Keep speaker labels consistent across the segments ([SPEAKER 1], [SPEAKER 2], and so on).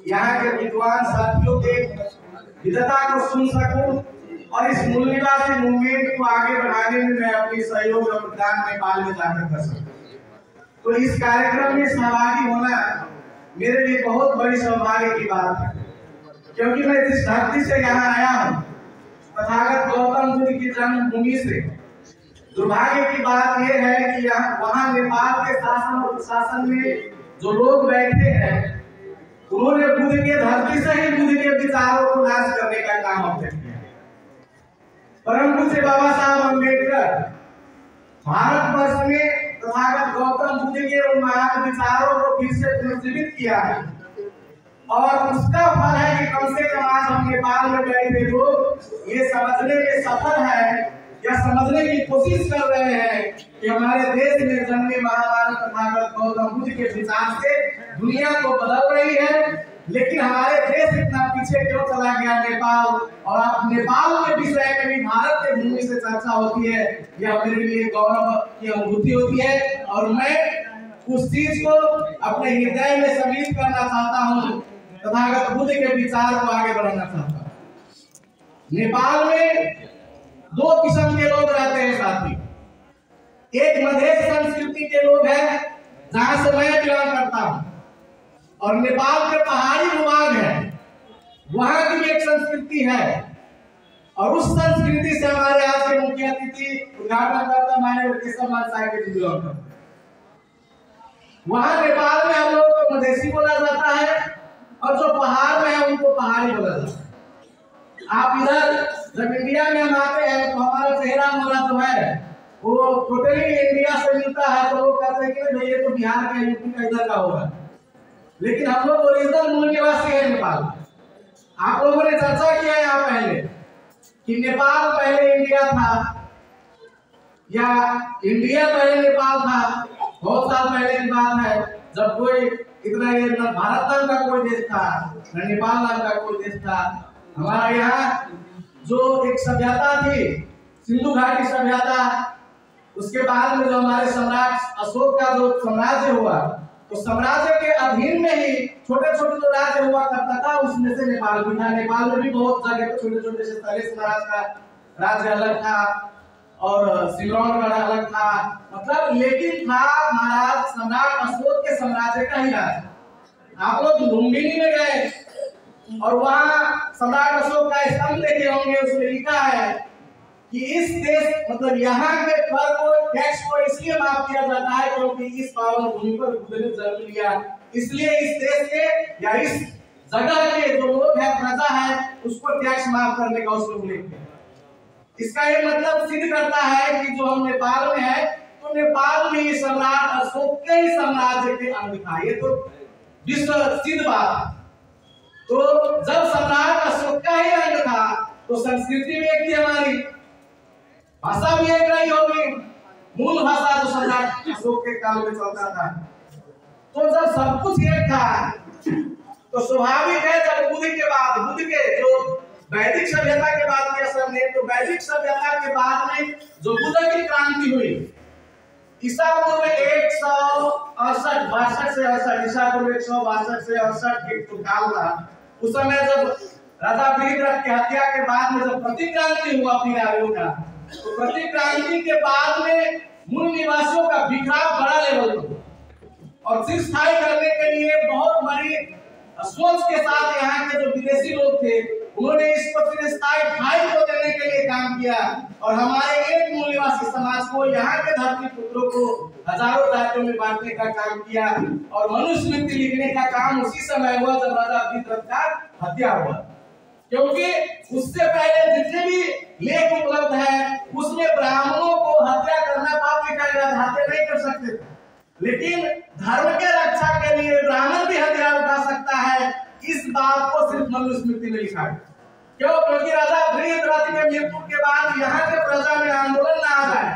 [SPEAKER 1] यहाँ के विद्वान साथियों के विधता को सुन सकूं और इस मूल निवासी मूवमेंट को आगे बढ़ाने में मैं अपनी सहयोग और योगदान नेपाल में जाकर कर सकूं। तो इस कार्यक्रम में सहभागी होना मेरे लिए बहुत बड़ी सौभाग्य की बात है, क्योंकि मैं जिस धरती से यहाँ आया हूँ, तथागत गौतम बुद्ध की जन्मभूमि से, दुर्भाग्य की बात यह है कि वहाँ नेपाल के शासन और प्रशासन में जो लोग बैठे हैं, उन्होंने बुद्ध के धरती से ही बुद्ध के विचारों को नाश करने का काम अपने किया। परम पूज्य बाबा साहब अम्बेडकर भारतवर्ष में तथागत गौतम बुद्ध के उन महान विचारों को फिर से पुनर्जीवित किया है, और उसका फल है कि कम से कम आज हम नेपाल में बैठे लोग ये समझने में सफल है या समझने की कोशिश कर रहे हैं कि हमारे देश में जन्मे महामानव तथागत गौतम बुद्ध के विचार से दुनिया को बदल रही है। लेकिन हमारे देश इतना पीछे क्यों चला गया नेपाल, और अब नेपाल के विषय में भी भारत के भूमि से चर्चा होती है, यह मेरे लिए गौरव की अनुभूति होती है। और मैं उस चीज को अपने हृदय में सम्मिलित करना चाहता हूँ, तथागत बुद्ध के विचार को आगे बढ़ाना चाहता हूँ। नेपाल में दो किस्म के लोग रहते हैं साथी। एक मधेश संस्कृति के लोग हैं, जहां से मैं बिलोंग करता हूं, और नेपाल के पहाड़ी भूभाग है, वहां की भी एक संस्कृति है। और उस संस्कृति से हमारे आज के मुख्य अतिथि उद्घाटन करता माननीय केशव मान साहब के बिलोंग करते हैं। वहां नेपाल में हम लोग को मधेसी बोला जाता है, और जो पहाड़ में है उनको पहाड़ी बोला जाता है। आप इधर जब इंडिया में हम आते हैं तो हमारा चेहरा मोहरा जो है वो टोटली इंडिया से मिलता है, तो लोग कहते हैं कि भाई ये तो बिहार का, यूपी का, इधर का होगा। लेकिन हम लोग ओरिजिनल मूल निवासी है नेपाल। आप लोगों ने चर्चा किया है यहाँ पहले कि नेपाल पहले इंडिया था या इंडिया पहले नेपाल था। बहुत साल पहले की बात है, जब कोई इतना ये न भारत नाम का कोई देश था, न नेपाल नाम का कोई देश था। हमारा यहाँ जो एक सभ्यता थी, सिंधु घाटी सभ्यता, उसके बाद में जो हमारे सम्राट अशोक का जो साम्राज्य हुआ, तो साम्राज्य के अधीन में ही छोटे छोटे जो राज्य हुआ करता था, उसमें से नेपाल भी था। नेपाल में भी बहुत जगह पे छोटे छोटे से सलेश महाराज का राज्य अलग था और सिमरौनगढ़ अलग था, मतलब लेकिन था महाराज सम्राट अशोक के साम्राज्य का ही राज्य। आप लोग लुम्बिनी में गए और वहाँ सम्राट अशोक का स्तंभ देखे होंगे, उसमें लिखा है कि इस देश मतलब यहाँ के कर को, टैक्स को इसलिए माफ किया जाता है क्योंकि इस पावन भूमि पर बुद्ध ने जन्म लिया, इसलिए इस देश के या इस जगह के जो लोग हैं, प्रजा है, उसको टैक्स माफ करने का उसमें उल्लेख है। इसका ये मतलब सिद्ध करता है कि जो हम नेपाल में है, तो नेपाल में सम्राट अशोक के ही साम्राज्य के अंग था। ये तो विश्व सिद्ध बात। तो जब सम्राट अशोक का ही अंग था, तो संस्कृति भी एक थी, हमारी भाषा भी एक रही होगी, मूल भाषा जो सम्राट अशोक के काल में चलता था। तो जब सब कुछ एक था, तो स्वाभाविक है जब बुद्ध के बाद, बुद्ध के जो वैदिक सभ्यता के बाद में असर ने, तो वैदिक सभ्यता के बाद में जो बुद्ध की क्रांति हुई, ईसा पूर्व 168 से 68, ईसा पूर्व 162 से 68 के जो काल था, उस समय जब राजा बृहद्रथ की हत्या के बाद में जब प्रतिक्रांति हुआ पीरारियों का, तो प्रतिक्रांति के बाद में मूल निवासियों का बिखराव बड़ा लेवल पर, और चिरस्थायी करने के लिए बहुत बड़ी सोच के साथ यहाँ के जो विदेशी लोग थे, उन्होंने इसको चिरस्थायी ठाई को देने के लिए काम किया, और हमारे एक मूल निवासी समाज को, यहाँ के धरती पुत्रों को हजारों जातियों में बांटने का काम किया। और मनुस्मृति लिखने का काम उसी समय हुआ जब राजा बृहद्रथ का हत्या हुआ, क्योंकि उससे पहले जितने भी लेख उपलब्ध है, उसमें ब्राह्मणों को हत्या करना पाप लिखा गया था, हत्या नहीं कर सकते थे। लेकिन धर्म के रक्षा के लिए ब्राह्मण भी हथियार उठा सकता है, इस बात को सिर्फ मनुस्मृति में लिखा है। क्यों? क्योंकि राजा बृहद्रथ के मृत्यु के बाद यहाँ के प्रजा में आंदोलन न आ जाए,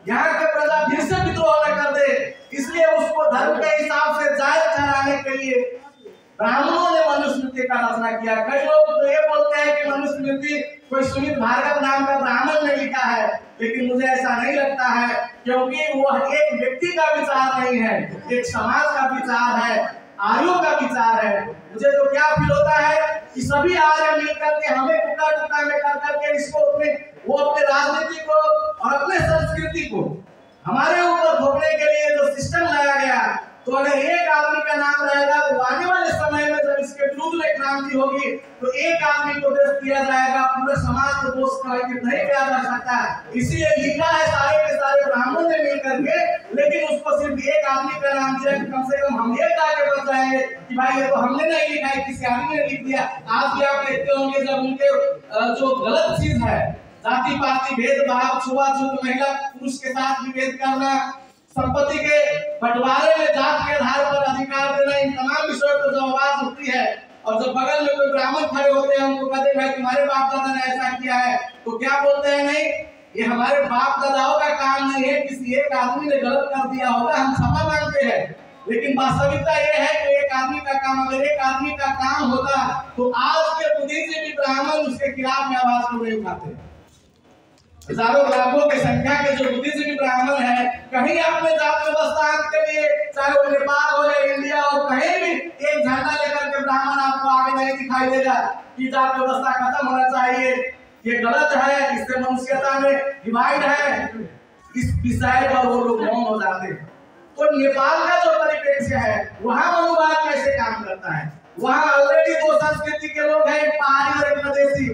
[SPEAKER 1] यहाँ के प्रजा फिर से विद्रोह न कर दे, इसलिए उसको धर्म के हिसाब से जायज ठहराने के लिए ब्राह्मणों ने मनुस्मृति का रचना किया। कई लोग तो ये बोलते हैं कि मनुस्मृति कोई सुमित भार्गव नाम का ब्राह्मण ने लिखा है, लेकिन मुझे ऐसा नहीं लगता है, क्योंकि वो एक व्यक्ति का विचार नहीं है, एक समाज का विचार है, आयु का विचार है। मुझे तो क्या फील होता है कि सभी आर्य मिलकर के हमें टुकड़ा टुकड़ा में कर करके इसको अपने राजनीति को और अपने संस्कृति को हमारे ऊपर थोपने के लिए जो सिस्टम लाया गया, तो अगर एक आदमी का नाम रहेगा तो आने वाले समय में जब इसके विरुद्ध में क्रांति होगी तो एक आदमी को दोष दिया जाएगा, पूरे समाज को दोष करके नहीं किया जा सकता। इसीलिए लिखा है सारे के सारे ब्राह्मण ने मिलकर के, लेकिन उसको सिर्फ एक आदमी का नाम दिया कि कम से कम हम ये आगे बढ़ जाएंगे कि भाई ये तो हमने नहीं लिखा है, किसी आदमी ने लिख दिया। आज भी आप देखते होंगे जब उनके जो गलत चीज है, जाति पाति भेदभाव, छुआछूत, महिला पुरुष के साथ विभेद करना, संपत्ति के बंटवारे में जात के आधार पर अधिकार देना, इन तमाम विषयों पर जो आवाज उठती है और जब बगल में कोई ब्राह्मण खड़े होते हैं उनको कहते हैं तुम्हारे बाप दादा ने ऐसा किया है, तो क्या बोलते हैं, नहीं ये हमारे बाप दादाओं का काम नहीं है, किसी एक आदमी ने गलत कर दिया होगा, हम क्षमा मांगते हैं। लेकिन वास्तविकता ये है कि एक आदमी का काम, अगर एक आदमी का काम होता तो आज के बुद्धिजीवी ब्राह्मण उसके खिलाफ में आवाज क्यों नहीं उठाते। हजारों लाखों की संख्या के जो बुद्धिजीवी ब्राह्मण है, कहीं अपने जात व्यवस्था के लिए, चाहे वो नेपाल हो या इंडिया हो, कहीं भी एक झंडा लेकर के ब्राह्मण आपको आगे नहीं दिखाई देगा कि जात व्यवस्था खत्म होना चाहिए, ये गलत है, इससे मनुष्यता में डिवाइड है, इस विषय पर वो लोग मौन हो जाते हैं। तो नेपाल का जो परिप्रेक्ष्य है, वहाँ मनुवाद कैसे काम करता है, वहाँ ऑलरेडी दो संस्कृति के लोग हैं, एक पहाड़ी और एक मधेसी।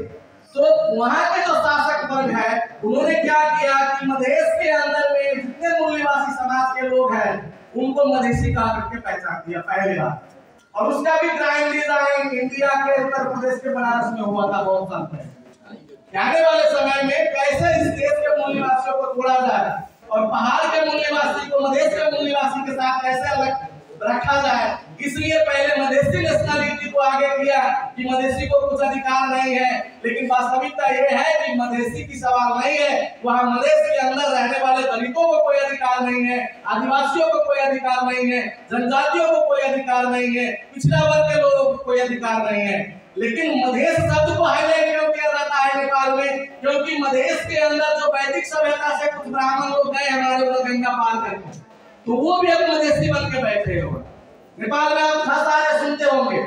[SPEAKER 1] तो वहाँ के जो शासक वर्ग है उन्होंने क्या किया कि मधेश के अंदर में जितने मूलनिवासी समाज के लोग हैं उनको मधेसी कहा करके पहचान दिया पहली बार। और उसका भी क्राइम डिजाइन इंडिया के उत्तर प्रदेश के बनारस में हुआ था बहुत साल पहले। आने वाले समय में कैसे इस देश के मूलनिवासियों को तोड़ा जाए और पहाड़ के मूलनिवासी को मधेश के मूलनिवासी के साथ कैसे अलग रखा जाए, इसलिए पहले मधेसी नेशनलिटी को आगे किया कि मधेसी को कुछ अधिकार नहीं है। लेकिन वास्तविकता ये है कि मधेसी की सवाल नहीं है, वहाँ मधेश के अंदर रहने वाले दलितों को कोई अधिकार नहीं है, आदिवासियों को कोई अधिकार नहीं है, जनजातियों को कोई अधिकार नहीं है, पिछड़ा वर्ग के लोगों को कोई अधिकार नहीं है। लेकिन मधेश शब्द को हाईलाइट क्यों किया जाता है नेपाल में, क्योंकि मधेश के अंदर जो वैदिक सभ्यता से कुछ ब्राह्मण लोग गए हमारे लोग गंगा पार करके, तो वो भी अब मधेसी बन के बैठे हो। नेपाल में आप खस आर्य सुनते होंगे,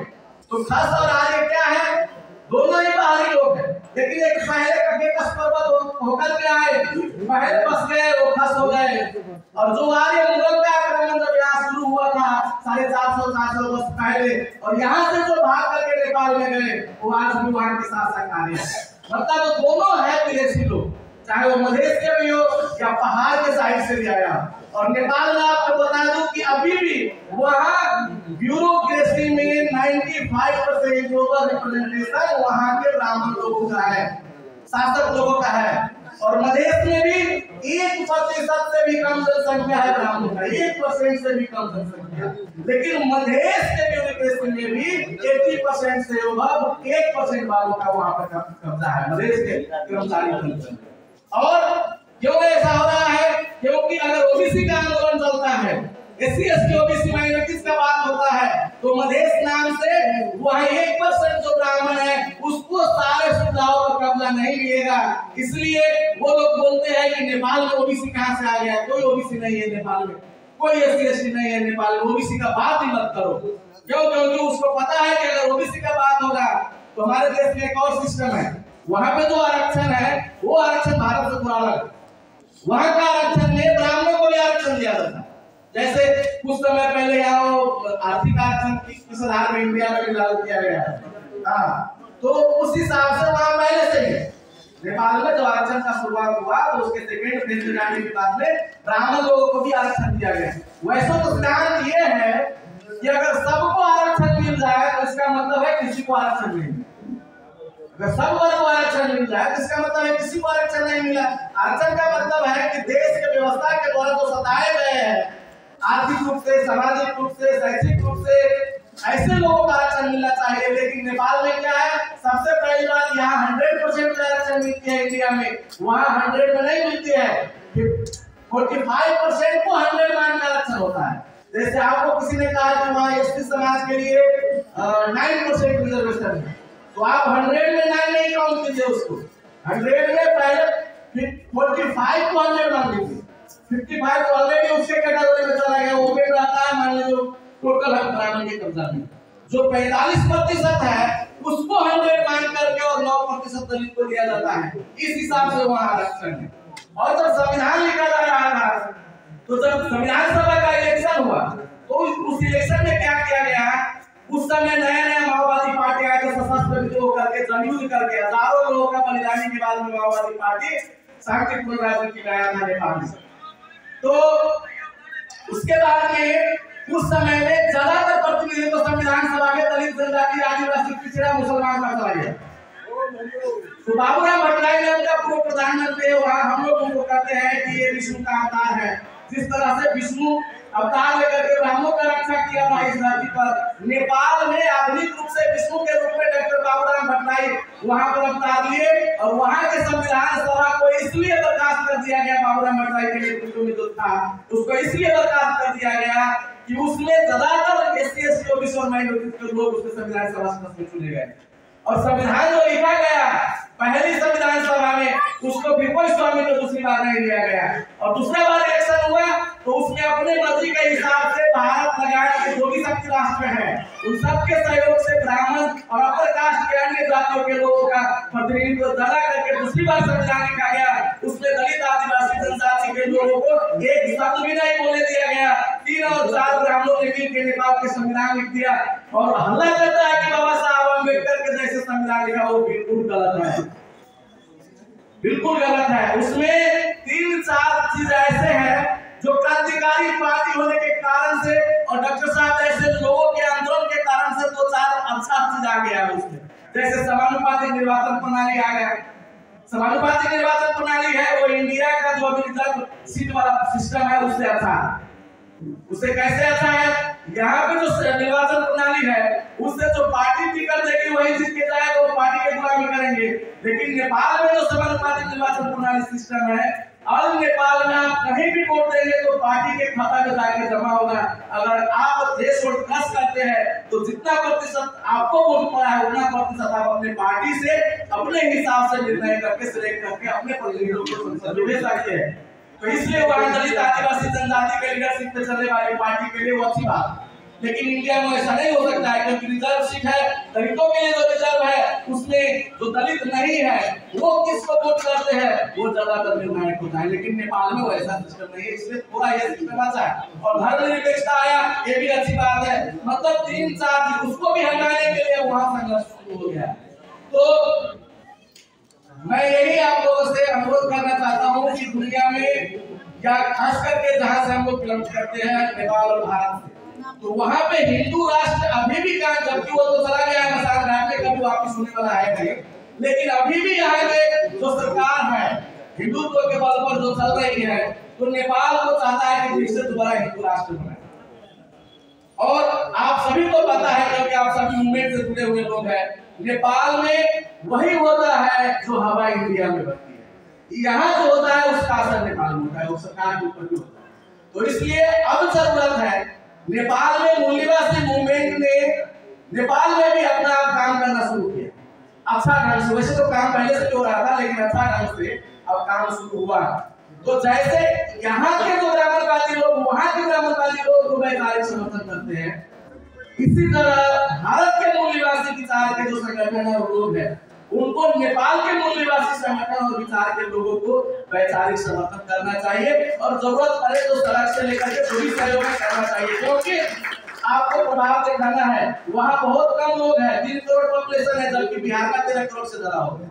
[SPEAKER 1] तो खस और आर्य क्या है, दोनों ही बाहरी लोग हैं, लेकिन एक पहले कभी कस पर्वत होकर के आए, पहले बस गए, वो खस हो गए। और जो आर्य मुगल का आक्रमण जब यहाँ शुरू हुआ था 450-400 वर्ष पहले, और यहाँ से जो भाग करके नेपाल में गए, वो आज भी वहाँ के शासक आर्य है। मतलब तो दोनों है विदेशी लोग, चाहे वो मधेश के भी हो या पहाड़ के साइड से भी आया। और नेपाल में आपको बता दूं कि अभी भी वहाँ ब्यूरोक्रेसी में 95% ओवर रिप्रेजेंटेशन वहाँ के ब्राह्मण लोगों का है, शासक लोगों का है। और मधेश में भी 1% से भी कम जनसंख्या है ब्राह्मणों का, 1% से भी कम जनसंख्या। लेकिन मधेश के ब्यूरोक्रेसी में भी 80% से ओवर 1% वालों का वहाँ पर कब्जा है, मधेश के कर्मचारी। और क्यों ऐसा हो रहा है, क्योंकि अगर ओबीसी का आंदोलन चलता है, एससी एसटी ओबीसी माइनॉरिटीज का बात होता है, तो मधेश नाम से वहाँ 1% जो ब्राह्मण है उसको सारे सुविधाओं का कब्जा नहीं मिलेगा। इसलिए वो लोग बोलते हैं कि नेपाल में ओबीसी कहाँ से आ गया, कोई ओबीसी नहीं है नेपाल में, कोई एससी एसटी नहीं है नेपाल में, ओबीसी का बात ही मत करो। क्यों, क्योंकि उसको पता है कि अगर ओबीसी का बात होगा तो हमारे देश में एक और सिस्टम है, वहाँ पे जो आरक्षण है वो आरक्षण भारत से थोड़ा अलग। वहाँ का आरक्षण में ब्राह्मणों को भी आरक्षण दिया जाता है, जैसे कुछ समय पहले यहाँ आर्थिक आरक्षण किस आधार में इंडिया में लागू किया गया है। हाँ, तो उस हिसाब से वहाँ पहले से ही नेपाल में जो आरक्षण का शुरुआत हुआ तो उसके सेकेंड फेज में जाने के बाद में ब्राह्मण लोगों को भी आरक्षण दिया गया। वैसे तो सिद्धांत ये है कि अगर सबको आरक्षण मिल जाए तो इसका मतलब है किसी को आरक्षण नहीं। अगर सब वर्ग को आरक्षण मिल जाए तो इसका मतलब है किसी को आरक्षण नहीं मिला। आरक्षण का मतलब है कि देश के व्यवस्था के द्वारा जो सताए गए हैं आर्थिक रूप से, सामाजिक रूप से, शैक्षिक रूप से, ऐसे लोगों को आरक्षण मिलना चाहिए। लेकिन नेपाल में क्या है, सबसे पहली बात यहाँ 100% आरक्षण मिलती है इंडिया में, वहाँ 100 में नहीं मिलती है, 45% को 100 मान में आरक्षण होता है। जैसे आपको किसी ने कहा कि वहाँ एसटी समाज के लिए 9% रिजर्वेशन है, तो आप 100 में 9 नहीं काउंट कीजिए उसको, 100 में पहले 45 को 100 मान लीजिए, 55 तो ऑलरेडी उसके कैटेगरी में चला गया, वो भी रहता है मान लीजिए टोटल हक ब्राह्मण के कब्जा में। जो 45% है उसको 100 मान करके और 9% दलित को दिया जाता है। इस हिसाब से वहाँ आरक्षण है। और जब संविधान लिखा जा रहा था, तो जब संविधान सभा का इलेक्शन हुआ, तो उस इलेक्शन में क्या किया गया, उस समय नया नया माओवादी पार्टी आए, तो सशस्त्र विद्रोह करके जनयुद्ध करके हजारों लोगों का बलिदानी के बाद में माओवादी पार्टी शांतिपूर्ण राजनीति लाया था नेपाल में। तो उसके बाद में उस समय में ज्यादातर प्रतिनिधित्व संविधान सभा में दलित, जनजाति, आदिवासी, पिछड़ा, मुसलमान का चला गया। तो बाबूराम भट्टराई ने उनका पूर्व प्रधानमंत्री है, वहाँ हम लोग उनको कहते हैं कि ये विष्णु का अवतार है। जिस तरह से विष्णु अवतार लेकर के ब्राह्मणों का रक्षा किया था इस धरती पर, नेपाल में आधुनिक रूप से विष्णु के रूप में डॉक्टर बाबूराम भट्टराई वहाँ पर अवतार लिए। और वहाँ के संविधान सभा को इसलिए बर्खास्त कर दिया गया, बाबूराम भट्टराई के नेतृत्व में जो था उसको इसलिए बर्खास्त कर दिया गया कि उसमें ज्यादातर एससी, एसटी, ओबीसी और माइनॉरिटी के लोग उसके संविधान सभा सदस्य में चुने गए। और संविधान जो लिखा गया पहली संविधान सभा में, उसको फिर कोई स्वामी तो दूसरी बार नहीं लिया गया। और दूसरा बार इलेक्शन हुआ तो उसमें अपने मर्जी के हिसाब से भारत लगाया के जो भी शक्ति राष्ट्र है उन सबके सहयोग से ब्राह्मण और अपर कास्ट के अन्य जातियों के लोगों का प्रतिनिधित्व ज्यादा करके दूसरी बार संविधान लिखा गया। उसमें दलित, आदिवासी, जनजाति के लोगों को एक शब्द भी नहीं बोलने दिया गया। 3 और 4 ब्राह्मणों ने मिलकर नेपाल के संविधान लिख दिया और हल्ला करता है कि बाबा साहब अम्बेडकर के जैसे संविधान लिखा, वो बिल्कुल गलत है, बिल्कुल गलत है। उसमें 3-4 चीज ऐसे हैं जो क्रांतिकारी पार्टी होने के कारण से और डॉक्टर साहब जैसे लोगों के आंदोलन के कारण से 2-4 अच्छा चीज आ गया है उसमें। जैसे समानुपातिक निर्वाचन प्रणाली आ गया। समानुपातिक निर्वाचन प्रणाली है वो इंडिया का जो अभी रिजर्व सीट वाला सिस्टम है उससे अच्छा है। उससे कैसे अच्छा है, यहाँ पे जो निर्वाचन प्रणाली है उससे जो पार्टी टिकट देगी वही जीत के जाएगा, वो पार्टी के गुलामी करेंगे। लेकिन नेपाल में जो समानुपातिक निर्वाचन प्रणाली सिस्टम है, अब नेपाल में आप कहीं भी वोट देंगे तो पार्टी के खाता में जाके जमा होगा। अगर आप देश वोट प्लस करते हैं तो जितना प्रतिशत आपको वोट पड़ा है उतना प्रतिशत आप अपने पार्टी से अपने हिसाब से निर्णय करके सिलेक्ट करके अपने प्रतिनिधियों को संसद में भेज सकते हैं। तो इसलिए वहाँ दलित, आदिवासी, जनजाति के लीडरशिप पे चलने वाली पार्टी के लिए वो अच्छी बात। लेकिन इंडिया में ऐसा नहीं हो सकता है क्योंकि रिजर्व सीट है, दलितों के लिए जो रिजर्व है उसमें जो दलित नहीं है वो किसको वोट करते हैं वो ज्यादातर निर्णायक होता है। लेकिन नेपाल में वैसा सिस्टम नहीं है, इसलिए पूरा ये सिस्टम अच्छा है। और धर्मनिरपेक्षता आया, ये भी अच्छी बात है। मतलब 3-4 उसको भी हटाने के लिए वहाँ संघर्ष शुरू हो गया। तो मैं यही आप लोगों से अनुरोध करना चाहता हूँ कि दुनिया में या खास करके जहाँ से हम लोग बिलोंग करते हैं नेपाल और भारत से, तो वहाँ पे हिंदू राष्ट्र अभी भी कहा, जबकि वो तो चला गया है मसान घाट में, कभी वापस होने वाला है नहीं, लेकिन अभी भी यहाँ के जो सरकार है हिंदुत्व के बल पर जो चल रही है, तो नेपाल को चाहता है कि फिर से दोबारा हिंदू राष्ट्र बनाए। और आप सभी को पता है क्योंकि आप सभी मूवमेंट से जुड़े हुए लोग हैं, नेपाल में वही होता है जो हवा इंडिया में बनती है। यहाँ जो होता है उसका असर नेपाल में होता है, वो सरकार के ऊपर भी होता है। तो इसलिए अब जरूरत है नेपाल में मूल्यवासी मूवमेंट ने नेपाल में भी अपना काम करना शुरू किया अच्छा ढंग से। वैसे तो काम पहले से हो रहा था लेकिन अच्छा ढंग से अब काम शुरू हुआ। तो जैसे यहाँ के जो ब्राह्मणवादी लोग वहाँ के ब्राह्मणवादी लोग को वैचारिक समर्थन करते हैं, इसी तरह भारत के मूल्यवासी विचार के जो संगठन और लोग हैं उनको नेपाल के मूल्यवासी संगठन और विचार के लोगों को वैचारिक समर्थन करना चाहिए और जरूरत पड़े तो सड़क से लेकर के सभी सहयोग करना चाहिए। क्योंकि आपको प्रभाव दिखाना है, वहाँ बहुत कम लोग हैं, 3 करोड़ पॉपुलेशन है, जबकि बिहार का 13 करोड़ से ज्यादा हो गया।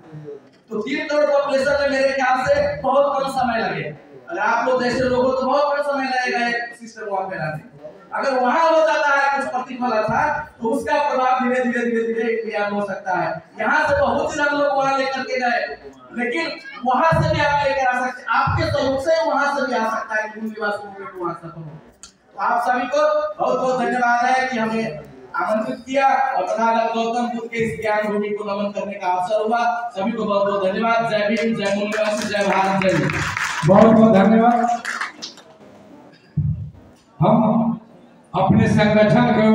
[SPEAKER 1] तो 3 करोड़ पॉपुलेशन में मेरे ख्याल से बहुत कम समय लगे। अगर आप लोग जैसे लोगों तो बहुत कम समय लगेगा एक सिस्टम वहाँ पे लाने। अगर वहाँ हो जाता है कुछ प्रतिफल था तो उसका प्रभाव धीरे धीरे इंडिया में हो सकता है। यहाँ से बहुत से लोग वहाँ लेकर के गए, लेकिन वहाँ से भी आप लेकर आ सकते, आपके सहयोग से वहाँ से भी आ सकता है वहाँ सफल हो। तो आप सभी को बहुत बहुत धन्यवाद है कि हमें आमंत्रित किया और तथागत गौतम बुद्ध के इस ज्ञान भूमि को नमन करने का अवसर हुआ। सभी को बहुत बहुत धन्यवाद। जय भीम, जय मूल्यवासी, जय भारत, जय।
[SPEAKER 2] बहुत बहुत धन्यवाद। हम अपने संगठन के